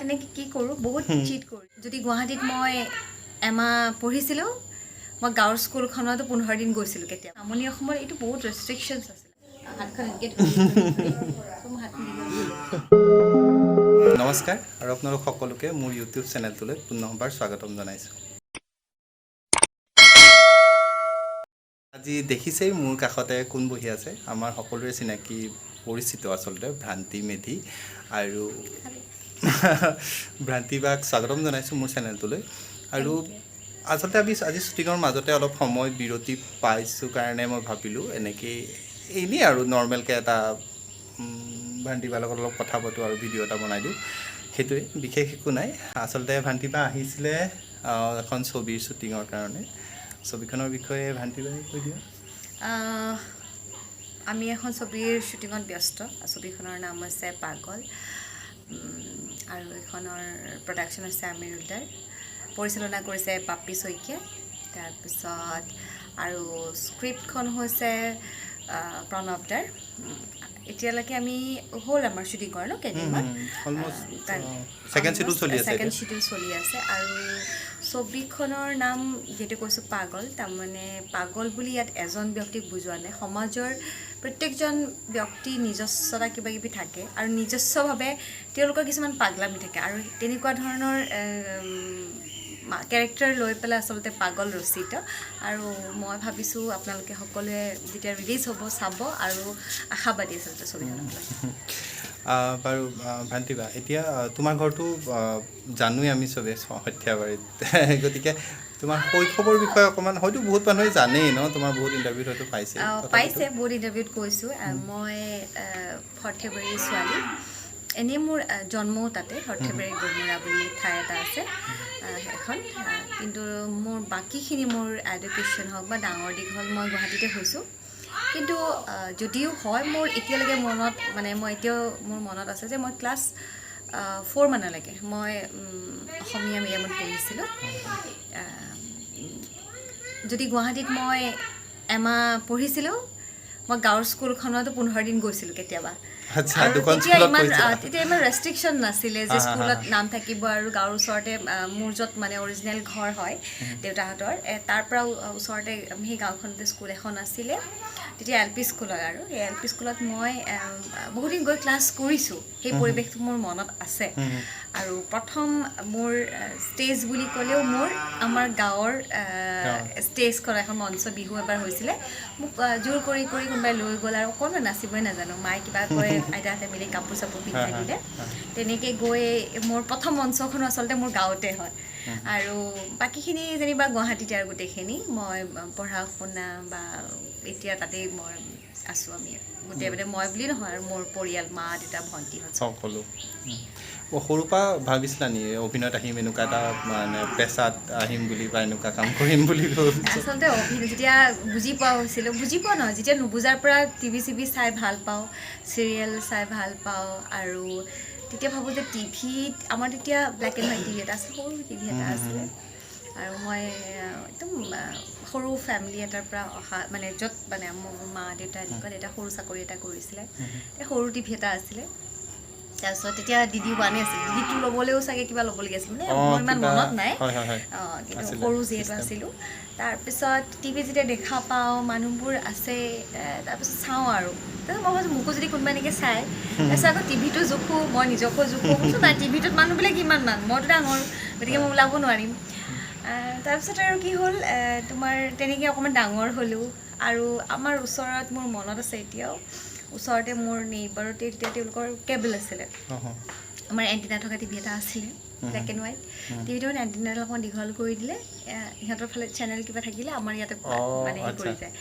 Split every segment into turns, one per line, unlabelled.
তেনেকৈ কি কৰোঁ বহুত চিট কৰোঁ যদি গুৱাহাটীত মই এমাহ পঢ়িছিলোঁ মই গাঁৱৰ স্কুলখনতো 15 দিন গৈছিলোঁ কেতিয়া নামনি অসমত এইটো বহুত ৰেষ্ট্ৰিকশ্যনছ আছিল হাতখন এনেকৈ
নমস্কাৰ আৰু আপোনালোক সকলোকে মোৰ ইউটিউব চেনেলটোলৈ পুনৰবাৰ স্বাগতম জনাইছোঁ আজি দেখিছেই মোৰ কাষতে কোন বহি আছে আমাৰ সকলোৰে চিনাকি পৰিচিত আচলতে ভ্ৰান্তি মেধি আৰু ভ্ৰান্তি বাক স্বাগতম জনাইছোঁ মোৰ চেনেলটোলৈ আৰু আচলতে আমি আজি শ্বুটিঙৰ মাজতে অলপ সময় বিৰতি পাইছোঁ কাৰণে মই ভাবিলোঁ এনেকৈ এনেই আৰু নৰ্মেলকৈ এটা ভ্ৰান্তি বাৰ লগত অলপ কথা পাতোঁ আৰু ভিডিঅ' এটা বনাই দিওঁ সেইটোৱে বিশেষ একো নাই আচলতে ভ্ৰান্তি বা আহিছিলে এখন ছবিৰ শ্বুটিঙৰ কাৰণে ছবিখনৰ বিষয়ে ভ্ৰান্তি বাই কৈ দিয়া
আমি এখন ছবিৰ শ্বুটিঙত ব্যস্ত ছবিখনৰ নাম হৈছে পাগল আৰু এইখনৰ প্ৰডাকশ্যন হৈছে আমিৰুলদাৰ পৰিচালনা কৰিছে পাপি শইকীয়া তাৰপিছত আৰু স্ক্ৰিপ্টখন হৈছে প্ৰণৱদাৰ এতিয়ালৈকে আমি হ'ল আমাৰ শ্বুটিং কৰা ন কেইদিনমান
ছেকেণ্ড
শ্বিডিউল চলি আছে আৰু ছবিখনৰ নাম যিটো কৈছোঁ পাগল তাৰমানে পাগল বুলি ইয়াত এজন ব্যক্তিক বুজোৱা নাই সমাজৰ প্ৰত্যেকজন ব্যক্তি নিজস্বতা কিবা কিবি থাকে আৰু নিজস্বভাৱে তেওঁলোকৰ কিছুমান পাগলামি থাকে আৰু তেনেকুৱা ধৰণৰ কেৰেক্টাৰ লৈ পেলাই আচলতে পাগল ৰচিত আৰু মই ভাবিছোঁ আপোনালোকে সকলোৱে যেতিয়া ৰিলিজ হ'ব চাব আৰু আশাবাদী আচলতে ছবিখনক লৈ
বাৰু ভ্ৰান্তি বা এতিয়া তোমাৰ ঘৰটো জানোৱেই আমি চবেই সৰ্থেবাৰীত গতিকে তোমাৰ শৈশৱৰ বিষয়ে অকণমান হয়তো বহুত মানুহে জানেই ন তোমাৰ বহুত ইণ্টাৰভিউত হয়তো পাইছে
বহুত ইণ্টাৰভিউত কৈছোঁ মই সৰ্থেবাৰীৰ ছোৱালী এনেই মোৰ জন্মও তাতে সৰ্থেবাৰী গড়মূৰা বুলি ঠাই এটা আছে এখন কিন্তু মোৰ বাকীখিনি মোৰ এডুকেশ্যন হওক বা ডাঙৰ দীঘল মই গুৱাহাটীতে হৈছোঁ কিন্তু যদিও হয় মোৰ এতিয়ালৈকে মনত মানে মই এতিয়াও মোৰ মনত আছে যে মই ক্লাছ 4 মানলৈকে মই অসমীয়া মিডিয়ামত পঢ়িছিলোঁ যদি গুৱাহাটীত মই এমাহ পঢ়িছিলোঁ মই গাঁৱৰ স্কুলখনতো 15 দিন গৈছিলোঁ কেতিয়াবা তেতিয়া ইমান ৰেষ্ট্ৰিকশ্যন নাছিলে যে স্কুলত নাম থাকিব আৰু গাঁৱৰ ওচৰতে মোৰ য'ত মানে অৰিজিনেল ঘৰ হয় দেউতাহঁতৰ তাৰ পৰা ওচৰতে সেই গাঁওখনতে স্কুল এখন আছিলে তেতিয়া এল পি স্কুল হয় আৰু সেই এল পি স্কুলত মই বহুদিন গৈ ক্লাছ কৰিছোঁ সেই পৰিৱেশটো মোৰ মনত আছে আৰু প্ৰথম মোৰ ষ্টেজ বুলি ক'লেও মোৰ আমাৰ গাঁৱৰ ষ্টেজখন এখন মঞ্চ বিহু এবাৰ হৈছিলে মোক জোৰ কৰি কোনোবাই লৈ গ'ল আৰু অকণমান নাচিবই নাজানো মায়ে কিবা কয় আইতাহঁতে মিলি কাপোৰ চাপোৰ পিন্ধাই দিলে তেনেকৈ গৈ মোৰ প্ৰথম মঞ্চখনো আচলতে মোৰ গাঁৱতে হয় আৰু বাকীখিনি যেনিবা গুৱাহাটীতে আৰু গোটেইখিনি মই পঢ়া শুনা বা এতিয়া তাতেই মই আছোঁ আমি গোটেই মানে মই বুলি নহয় আৰু মোৰ পৰিয়াল মা দেউতা ভণ্টিহঁত
সকলো সৰুৰ পৰা ভাবিছিলা নি অভিনয়ত আহিম এনেকুৱা এটা মানে পেছাত আহিম বুলি বা এনেকুৱা কাম কৰিম বুলি
আচলতে অভিনয় যেতিয়া বুজি পোৱা হৈছিলোঁ বুজি পোৱা নহয় যেতিয়া নুবুজাৰ পৰা টিভি চিভি চাই ভাল পাওঁ চিৰিয়েল চাই ভাল পাওঁ আৰু তেতিয়া ভাবোঁ যে টিভিত আমাৰ তেতিয়া ব্লেক এণ্ড হোৱাইট টিভি এটা আছিল সৰু টিভি এটা আছিলে আৰু মই একদম সৰু ফেমিলি এটাৰ পৰা অহা মানে য'ত মানে মোৰ মা দেউতা এনেকুৱা দেউতা সৰু চাকৰি এটা কৰিছিলে সৰু টিভি এটা আছিলে তাৰপিছত তেতিয়া DD 1 আছিল DD 2 ল'বলৈও চাগে কিবা ল'বলগীয়া আছিল মানে মোৰ ইমান মনত নাই কিন্তু সৰু যিহেতু আছিলোঁ তাৰপিছত টিভি যেতিয়া দেখা পাওঁ মানুহবোৰ আছে তাৰপিছত চাওঁ আৰু তাৰপিছত মই ভাবিছোঁ মোকো যদি কোনোবা এনেকৈ চায় তাৰপিছত আকৌ টিভিটো জোখোঁ মই নিজকো জোখোঁ নাই টিভিটোত মানুহবিলাক কিমান মইতো ডাঙৰ গতিকে মই ওলাব নোৱাৰিম তাৰপিছত আৰু কি হ'ল তোমাৰ তেনেকৈ অকণমান ডাঙৰ হ'লোঁ আৰু আমাৰ ওচৰত মোৰ মনত আছে এতিয়াও ওচৰতে মোৰ নেইবাৰতে তেতিয়া তেওঁলোকৰ কেবল আছিলে আমাৰ এণ্টিনা থকা টিভি এটা আছিলে ব্লেক এণ্ড হোৱাইট টিভিটো মানে এণ্টিনাডাল অকণমান দীঘল কৰি দিলে ইহঁতৰ ফালে চেনেল কিবা থাকিলে আমাৰ ইয়াতে মানে হেৰি কৰি যায়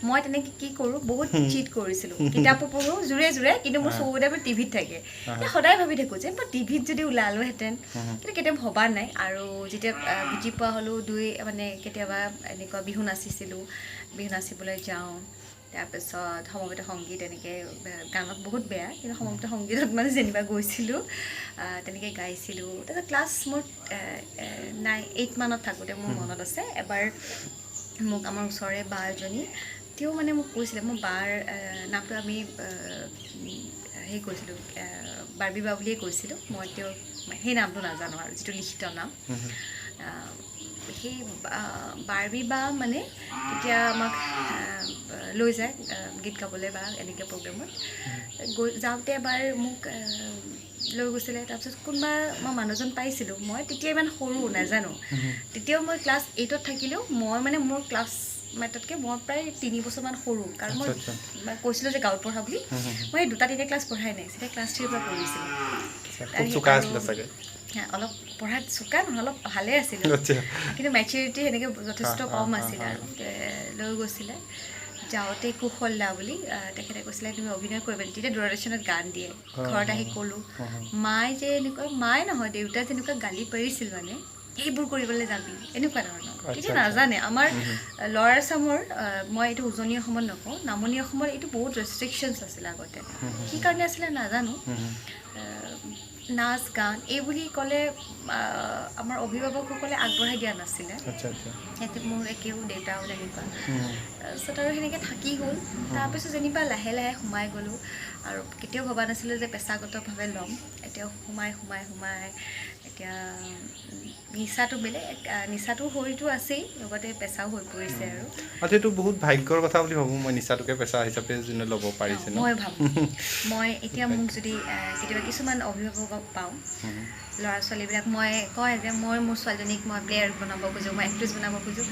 মই তেনেকৈ কি কৰোঁ বহুত চিট কৰিছিলোঁ কিতাপো পঢ়োঁ জোৰে কিন্তু মোৰ চকুতে মই টিভিত থাকে সদায় ভাবি থাকোঁ যে মই টিভিত যদি ওলালোহেঁতেন কিন্তু কেতিয়াবা ভবা নাই আৰু যেতিয়া বুজি পোৱা হ'লোঁ মানে কেতিয়াবা এনেকুৱা বিহু নাচিছিলোঁ বিহু নাচিবলৈ যাওঁ তাৰপিছত সমবেত সংগীত এনেকৈ গানত বহুত বেয়া কিন্তু সমবেত সংগীতত মানে যেনিবা গৈছিলোঁ তেনেকৈ গাইছিলোঁ তাৰপিছত ক্লাছ মোৰ 8 মানত থাকোঁতে মোৰ মনত আছে এবাৰ মোক আমাৰ ওচৰৰে বা এজনী তেওঁ মানে মোক কৈছিলে মোৰ বাৰ নামটো আমি হেৰি কৈছিলোঁ বাৰ্বী বা বুলিয়ে কৈছিলোঁ মই তেওঁ সেই নামটো নাজানো আৰু যিটো লিখিত নাম সেই বাৰ্বি বা মানে তেতিয়া আমাক লৈ যায় গীত গাবলৈ বা এনেকৈ প্ৰগ্ৰেমত যাওঁতে এবাৰ মোক লৈ গৈছিলে তাৰপিছত কোনোবা মই মানুহজন পাইছিলোঁ মই তেতিয়া ইমান সৰু নাজানো তেতিয়াও মই ক্লাছ 8ত থাকিলেও মই মানে মোৰ ক্লাছ মেটতকৈ মই প্ৰায় 3 বছৰমান সৰু কাৰণ মই কৈছিলোঁ যে গাঁৱত পঢ়া বুলি মই 2-3 ক্লাছ পঢ়াই নাই তেতিয়া ক্লাছ 3ৰ পৰা পঢ়িছিলোঁ অলপ পঢ়াত চোকা নহয় অলপ ভালেই আছিলে কিন্তু মেচিউৰিটি সেনেকৈ যথেষ্ট কম আছিল আৰু লৈ গৈছিলে যাওঁতে কুশল দা বুলি তেখেতে কৈছিলে তুমি অভিনয় কৰিবা তেতিয়া দূৰদৰ্শনত গান দিয়ে ঘৰত আহি ক'লোঁ মায়ে যে এনেকুৱা মায়ে নহয় দেউতাই যেনেকুৱা গালি পাৰিছিল মানে এইবোৰ কৰিবলৈ যাবি এনেকুৱা ধৰণৰ তেতিয়া নাজানে আমাৰ ল'ৱাৰ আছামৰ মই এইটো উজনি অসমত নকওঁ নামনি অসমত এইটো বহুত ৰেষ্ট্ৰিকশ্যনছ আছিলে আগতে কি কাৰণে আছিলে নাজানো নাচ গান এই বুলি ক'লে আমাৰ অভিভাৱকসকলে আগবঢ়াই দিয়া নাছিলে সিহঁতে মোৰ একেও দেউতাও তেনেকুৱা তাৰপিছত আৰু সেনেকৈ থাকি গ'ল তাৰপিছত যেনিবা লাহে লাহে সোমাই গ'লোঁ আৰু কেতিয়াও ভবা নাছিলোঁ যে পেছাগতভাৱে ল'ম এতিয়া সোমাই এতিয়া নিচাটো বেলেগ নিচাটো শৰীৰটো আছেই লগতে পেছাও হৈ পৰিছে আৰু
এইটো বহুত ভাগ্যৰ কথা বুলি ভাবোঁ মই নিচাটোকে পেছা হিচাপে যোনে ল'ব পাৰিছে
মই ভাবোঁ মই এতিয়া মোক যদি কেতিয়াবা কিছুমান অভিভাৱকক পাওঁ ল'ৰা ছোৱালীবিলাক মই কয় যে মই মোৰ ছোৱালীজনীক মই প্লেয়াৰ বনাব খোজোঁ মই এক্ট্ৰেছ বনাব খোজোঁ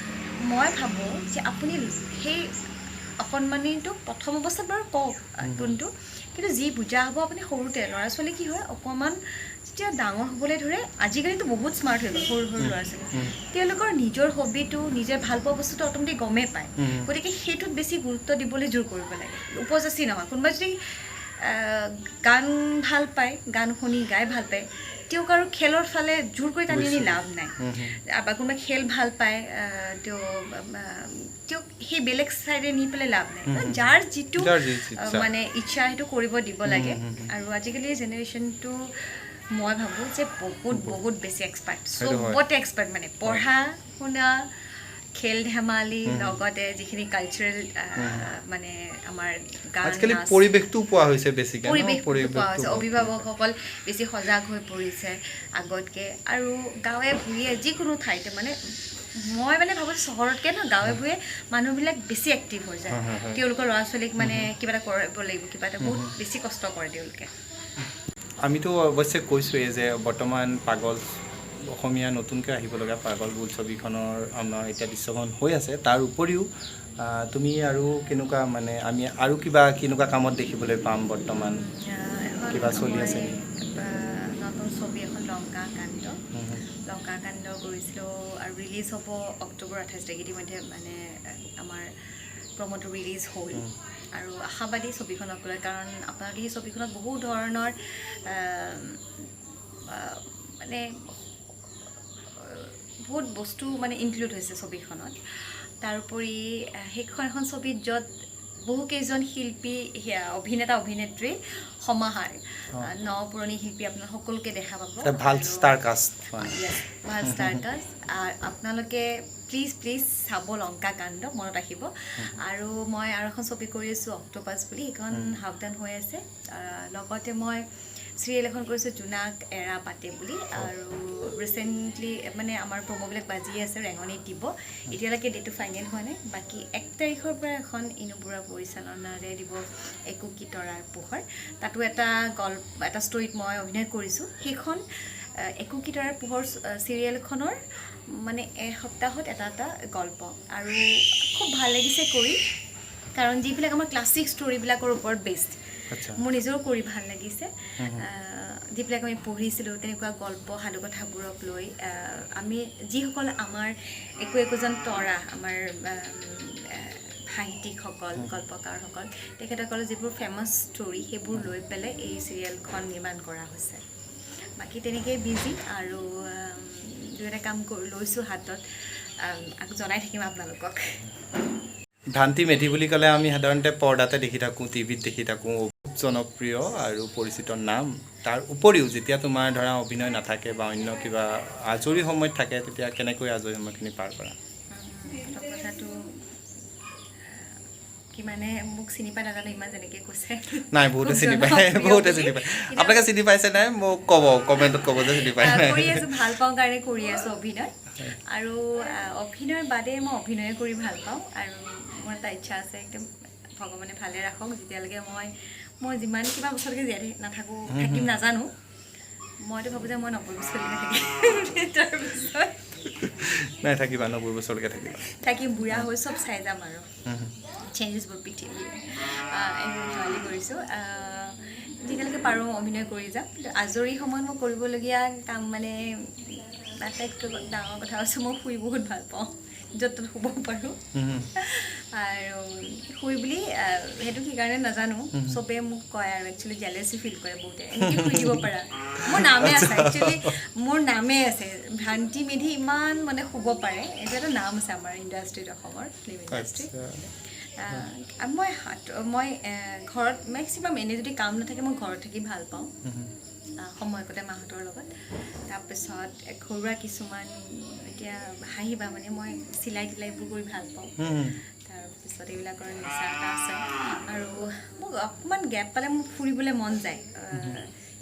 মই ভাবোঁ যে আপুনি সেই অকণমানিটোক প্ৰথম অৱস্থাত বাৰু কওক কোনটো কিন্তু যি বুজা হ'ব আপুনি সৰুতে ল'ৰা ছোৱালী কি হয় অকণমান যেতিয়া ডাঙৰ হ'বলৈ ধৰে আজিকালিতো বহুত স্মাৰ্ট হৈ গ'ল সৰু সৰু ল'ৰা ছোৱালী তেওঁলোকৰ নিজৰ হবিটো নিজে ভাল পোৱা বস্তুটো অট'মেটিক গমেই পায় গতিকে সেইটোত বেছি গুৰুত্ব দিবলৈ জোৰ কৰিব লাগে উপযাচি নহয় কোনোবাই যদি গান ভাল পায় গান শুনি গাই ভাল পায় তেওঁক আৰু খেলৰ ফালে জোৰ কৰি টানি আনি লাভ নাই বা কোনোবাই খেল ভাল পায় তেওঁক সেই বেলেগ চাইডে নি পেলাই লাভ নাই যাৰ যিটো মানে ইচ্ছা সেইটো কৰিব দিব লাগে আৰু আজিকালি জেনেৰেশ্যনটো মই ভাবোঁ যে বহুত বেছি এক্সপাৰ্ট চবতে এক্সপাৰ্ট মানে পঢ়া শুনা খেল ধেমালি লগতে যিখিনি কালচাৰেল মানে আমাৰ
আজিকালি পৰিৱেশটো পোৱা হৈছে বেছিকৈ
পোৱা হৈছে অভিভাৱকসকল বেছি সজাগ হৈ পৰিছে আগতকৈ আৰু গাঁৱে ভূঞে যিকোনো ঠাইতে মানে মই মানে ভাবোঁ চহৰতকৈ ন গাঁৱে ভূঞে মানুহবিলাক বেছি এক্টিভ হৈ যায় তেওঁলোকৰ ল'ৰা ছোৱালীক মানে কিবা এটা কৰিব লাগিব কিবা এটা বহুত বেছি কষ্ট কৰে তেওঁলোকে
আমিতো অৱশ্যে কৈছোঁৱেই যে বৰ্তমান পাগল অসমীয়া নতুনকৈ আহিব লগা পাগল বোলছবিখনৰ আমাৰ এতিয়া দৃশ্যগ্ৰহণ হৈ আছে তাৰ উপৰিও তুমি আৰু কেনেকুৱা মানে আমি আৰু কেনেকুৱা কামত দেখিবলৈ পাম বৰ্তমান কিবা চলি আছে
নতুন ছবি এখন লংকাকাণ্ড কৰিছিলোঁ আৰু ৰিলিজ হ'ব অক্টোবৰ 28 তাৰিখে ইতিমধ্যে মানে আমাৰ প্ৰমোটো ৰিলিজ হ'ল আৰু আশাবাদী ছবিখনক লৈ কাৰণ আপোনালোকে সেই ছবিখনত বহু ধৰণৰ মানে বহুত বস্তু মানে ইনক্লুড হৈছে ছবিখনত তাৰোপৰি সেইখন এখন ছবিত য'ত বহুকেইজন শিল্পী অভিনেতা অভিনেত্ৰী সমাহাৰ পুৰণি শিল্পী আপোনাৰ সকলোকে দেখা পাব
ভাল ষ্টাৰ কাষ্ট
ভাল ষ্টাৰ কাষ্ট আপোনালোকে প্লিজ চাব লংকাকাণ্ড মনত ৰাখিব আৰু মই আৰু এখন ছবি কৰি আছোঁ অক্টোপাছ বুলি সেইখন সাৱধান হৈ আছে লগতে মই চিৰিয়েল এখন কৰিছোঁ জোনাক এৰা পাতে বুলি আৰু ৰিচেণ্টলি মানে আমাৰ প্ৰমোবিলাক বাজি আছে ৰেঙনিত দিব এতিয়ালৈকে ডেটটো ফাইনেল হোৱা নাই বাকী 1 তাৰিখৰ পৰা এখন ইনু বৰুৱা পৰিচালনাৰে দিব একুকি তৰাৰ পোহৰ তাতো এটা ষ্টৰীত মই অভিনয় কৰিছোঁ সেইখন একুকি তৰাৰ পোহৰ চিৰিয়েলখনৰ মানে এসপ্তাহত এটা গল্প আৰু খুব ভাল লাগিছে কৰি কাৰণ যিবিলাক আমাৰ ক্লাছিক ষ্টৰীবিলাকৰ ওপৰত বেষ্ট মোৰ নিজৰো কৰি ভাল লাগিছে যিবিলাক আমি পঢ়িছিলোঁ তেনেকুৱা গল্প সাধুকথাবোৰক লৈ আমি যিসকল আমাৰ একোজন তৰা আমাৰ সাহিত্যিকসকল গল্পকাৰসকল তেখেতসকলৰ যিবোৰ ফেমাছ ষ্টৰী সেইবোৰ লৈ পেলাই এই চিৰিয়েলখন নিৰ্মাণ কৰা হৈছে বাকী তেনেকেই বিজি আৰু দুই এটা কাম লৈছোঁ হাতত জনাই থাকিম আপোনালোকক
ভ্ৰান্তি মেধি বুলি ক'লে আমি সাধাৰণতে পৰ্দাতে দেখি থাকোঁ টিভিত দেখি থাকোঁ খুব জনপ্ৰিয় আৰু পৰিচিত নাম তাৰ উপৰিও যেতিয়া তোমাৰ ধৰা অভিনয় নাথাকে বা অন্য কিবা আজৰি সময়ত থাকে তেতিয়া কেনেকৈ আজৰি সময়খিনি পাৰ কৰা
কথাটো বাকী মানে মোক চিনি পাই নাজানো ইমান যেনেকৈ কৈছে
নাই বহুতে চিনি পায় বহুতে চিনি পায় আপোনালোকে চিনি পাইছে নাই মোক ক'ব কমেণ্টত ক'ব যে চিনি পাই নাই
কৰি আছোঁ ভাল পাওঁ কাৰণে কৰি আছোঁ অভিনয় আৰু অভিনয়ৰ বাদে মই অভিনয় কৰি ভাল পাওঁ আৰু মোৰ এটা ইচ্ছা আছে একদম ভগৱানে ভালে ৰাখক যেতিয়ালৈকে মই যিমান কিবা বছৰলৈকে জীয়াই নাথাকোঁ থাকিম নাজানো মইতো ভাবোঁ যে মই 90 বছৰলৈকে থাকিম তাৰপিছত
নাই থাকিবা 90 বছৰলৈকে
থাকিম বুঢ়া হৈ চব চাই যাম আৰু চেঞ্জেছবোৰ পৃথিৱীৰ এইবোৰ ধেমালি কৰিছোঁ যেতিয়ালৈকে পাৰোঁ অভিনয় কৰি যাম কিন্তু আজৰি সময়ত মই কৰিবলগীয়া কাম মানে আটাইতকৈ ডাঙৰ কথা হৈছে মই শুই বহুত ভাল পাওঁ য'ত ত'ত শুব পাৰোঁ আৰু শুই বুলি সেইটো কি কাৰণে নাজানো চবেই মোক কয় আৰু একচুৱেলি জেলেচি ফিল কৰে বহুতে এনেকৈ শুই দিব পাৰা মোৰ নামে আছে একচুৱেলি মোৰ নামেই আছে ভ্ৰান্তি মেধি ইমান মানে শুব পাৰে এইটো এটা নাম আছে আমাৰ ইণ্ডাষ্ট্ৰিত অসমৰ ফিল্ম ইণ্ডাষ্ট্ৰিত মই ঘৰত মেক্সিমাম এনে যদি কাম নাথাকে মই ঘৰত থাকি ভাল পাওঁ সময় কটাই মাহঁতৰ লগত তাৰপিছত ঘৰুৱা কিছুমান এতিয়া হাঁহিবা মানে মই চিলাই তিলাইবোৰ কৰি ভাল পাওঁ তাৰপিছত এইবিলাকৰ নিচা এটা আছে আৰু মোক অকণমান গেপ পালে মোক ফুৰিবলৈ মন যায়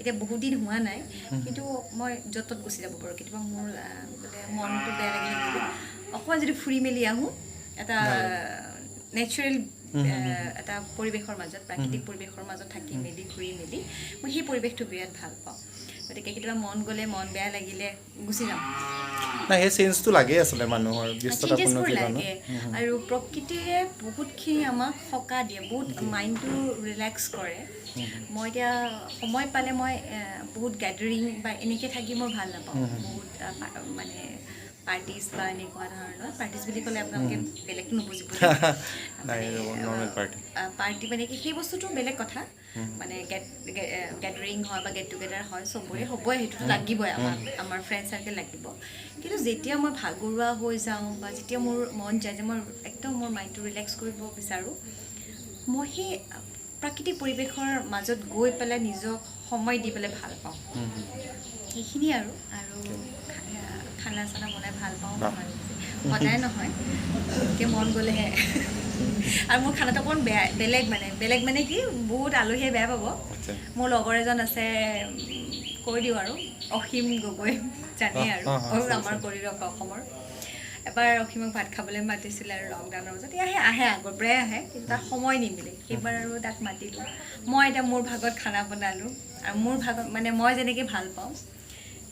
এতিয়া বহুত দিন হোৱা নাই কিন্তু মই য'ত ত'ত গুচি যাব পাৰোঁ কেতিয়াবা মোৰ বোলে মনটো বেয়া লাগি থাকিলে অকণমান যদি ফুৰি মেলি আহোঁ এটা নেচাৰেল এটা পৰিৱেশৰ মাজত প্ৰাকৃতিক পৰিৱেশৰ মাজত থাকি মেলি ঘূৰি মেলি মই সেই পৰিৱেশটো বিৰাট ভাল পাওঁ গতিকে কেতিয়াবা মন গ'লে মন বেয়া লাগিলে গুচি যাম
নাই সেই চেঞ্জটো লাগে আচলতে মানুহৰ ব্যস্ততাপূৰ্ণ জীৱনত
আৰু প্ৰকৃতিয়ে বহুতখিনি আমাক সকাহ দিয়ে বহুত মাইণ্ডটো ৰিলেক্স কৰে মই এতিয়া সময় পালে মই বহুত গেডাৰিং বা এনেকৈ থাকি মই ভাল নাপাওঁ বহুত মানে পাৰ্টিজ বা এনেকুৱা ধৰণৰ পাৰ্টিজ বুলি ক'লে আপোনালোকে বেলেগটো নুবুজিব পাৰ্টি মানে কি সেই বস্তুটো বেলেগ কথা মানে গেডাৰিং হয় বা গেট টুগেডাৰ হয় চবৰে হ'বই সেইটোতো লাগিবই আমাৰ ফ্ৰেণ্ড চাৰ্কেল লাগিব কিন্তু যেতিয়া মই ভাগৰুৱা হৈ যাওঁ বা যেতিয়া মোৰ মন যায় যে মই একদম মোৰ মাইণ্ডটো ৰিলেক্স কৰিব বিচাৰোঁ মই সেই প্ৰাকৃতিক পৰিৱেশৰ মাজত গৈ পেলাই নিজক সময় দি পেলাই ভাল পাওঁ সেইখিনি আৰু খানা চানা বনাই ভাল পাওঁ সদায় নহয় গতিকে মন গ'লেহে আৰু মোৰ খানাটো অকণমান বেলেগ মানে কি বহুত আলহীয়ে বেয়া পাব মোৰ লগৰ এজন আছে কৈ দিওঁ আৰু অসীম গগৈ জানেই আৰু আমাৰ কৰিৰক অসমৰ এবাৰ অসীমক ভাত খাবলৈ মাতিছিলে আৰু লকডাউনৰ মাজত আহে আগৰ পৰাই আহে কিন্তু তাৰ সময় নিমিলে সেইবাৰ আৰু তাক মাতিলোঁ মই এতিয়া মোৰ ভাগত খানা বনালোঁ আৰু মোৰ ভাগত মানে মই যেনেকৈ ভাল পাওঁ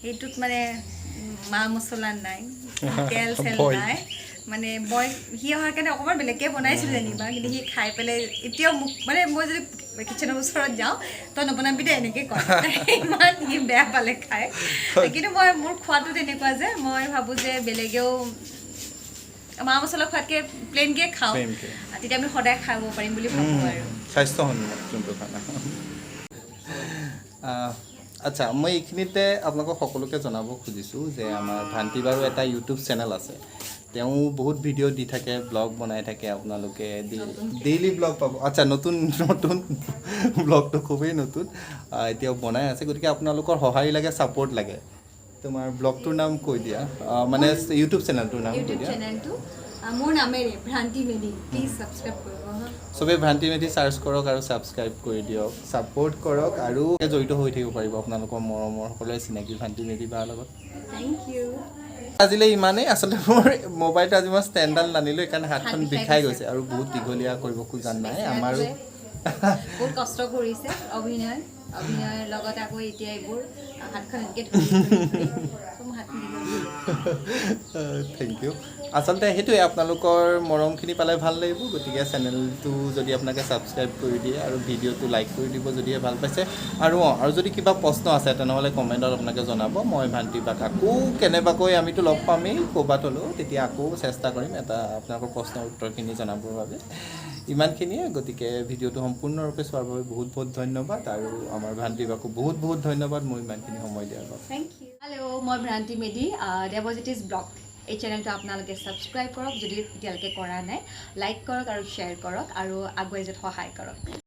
সেইটোত মানে মা মছলা নাই তেল চেল নাই মানে সি অহাৰ কাৰণে অকণমান বেলেগকৈ বনাইছিলোঁ যেনিবা কিন্তু সি খাই পেলাই এতিয়াও মোক মানে মই যদি কিটচেনৰ ওচৰত যাওঁ তই নবনাবি দে এনেকৈ কয় ইমান সি বেয়া পালে খাই কিন্তু মোৰ খোৱাটো তেনেকুৱা যে মই ভাবোঁ যে বেলেগেও মা মছলা খোৱাতকৈ প্লেইনকৈ খাওঁ তেতিয়া আমি সদায় খাব পাৰিম বুলি ভাবোঁ আৰু
স্বাস্থ্যসন্মত যোনটো খানা আচ্ছা মই এইখিনিতে আপোনালোকক সকলোকে জনাব খুজিছোঁ যে আমাৰ ভ্ৰান্তি বাৰু এটা ইউটিউব চেনেল আছে তেওঁ বহুত ভিডিঅ' দি থাকে ব্লগ বনাই থাকে আপোনালোকে ডেইলি ব্লগ পাব আচ্ছা নতুন ব্লগটো খুবেই নতুন এতিয়াও বনাই আছে গতিকে আপোনালোকৰ সঁহাৰি লাগে ছাপোৰ্ট লাগে তোমাৰ ব্লগটোৰ নাম কৈ দিয়া মানে ইউটিউব চেনেলটোৰ নাম কৈ দিয়া
মোৰ নামেৰে ভ্ৰান্তি মেধি প্লিজ ছাবস্ক্ৰাইব কৰিব
চবেই ভ্ৰান্তি মেধি চাৰ্চ কৰক আৰু ছাবস্ক্ৰাইব কৰি দিয়ক ছাপোৰ্ট কৰক আৰু জড়িত হৈ থাকিব পাৰিব আপোনালোকৰ মৰমৰ সকলোৱে চিনাকি ভ্ৰান্তি মেধি বাৰ লগত
থেংক ইউ
আজিলৈ ইমানেই আচলতে মোৰ মোবাইলটো আজি মই ষ্টেণ্ডডাল নানিলোঁ সেইকাৰণে হাতখন বিষাই গৈছে আৰু বহুত দীঘলীয়া কৰিব খোজা নাই আমাৰো
বহুত কষ্ট কৰিছে অভিনয়ৰ লগত আকৌ এতিয়া এইবোৰ হাতখন এনেকৈ
থেংক ইউ আচলতে সেইটোৱে আপোনালোকৰ মৰমখিনি পালে ভাল লাগিব গতিকে চেনেলটো যদি আপোনালোকে ছাবস্ক্ৰাইব কৰি দিয়ে আৰু ভিডিঅ'টো লাইক কৰি দিব যদিহে ভাল পাইছে আৰু যদি কিবা প্ৰশ্ন আছে তেনেহ'লে কমেণ্টত আপোনালোকে জনাব মই ভ্ৰান্তি বাক আকৌ কেনেবাকৈ আমিতো লগ পামেই ক'ৰবাত হ'লেও তেতিয়া আকৌ চেষ্টা কৰিম এটা আপোনালোকৰ প্ৰশ্নৰ উত্তৰখিনি জনাবৰ বাবে ইমানখিনিয়ে গতিকে ভিডিঅ'টো সম্পূৰ্ণৰূপে চোৱাৰ বাবে বহুত বহুত ধন্যবাদ আৰু আমাৰ ভ্ৰান্তি বাকো বহুত বহুত ধন্যবাদ মোৰ ইমানখিনি সময় দিয়াৰ বাবে
থেংক ইউ হেল্ল' মই ভ্ৰান্তি মেধি দেৱজ্যোতিজ ব্লগ এই চেনেলটো আপোনালোকে ছাবস্ক্ৰাইব কৰক যদি এতিয়ালৈকে কৰা নাই লাইক কৰক আৰু শ্বেয়াৰ কৰক আৰু আগুৱাই যোৱাত সহায় কৰক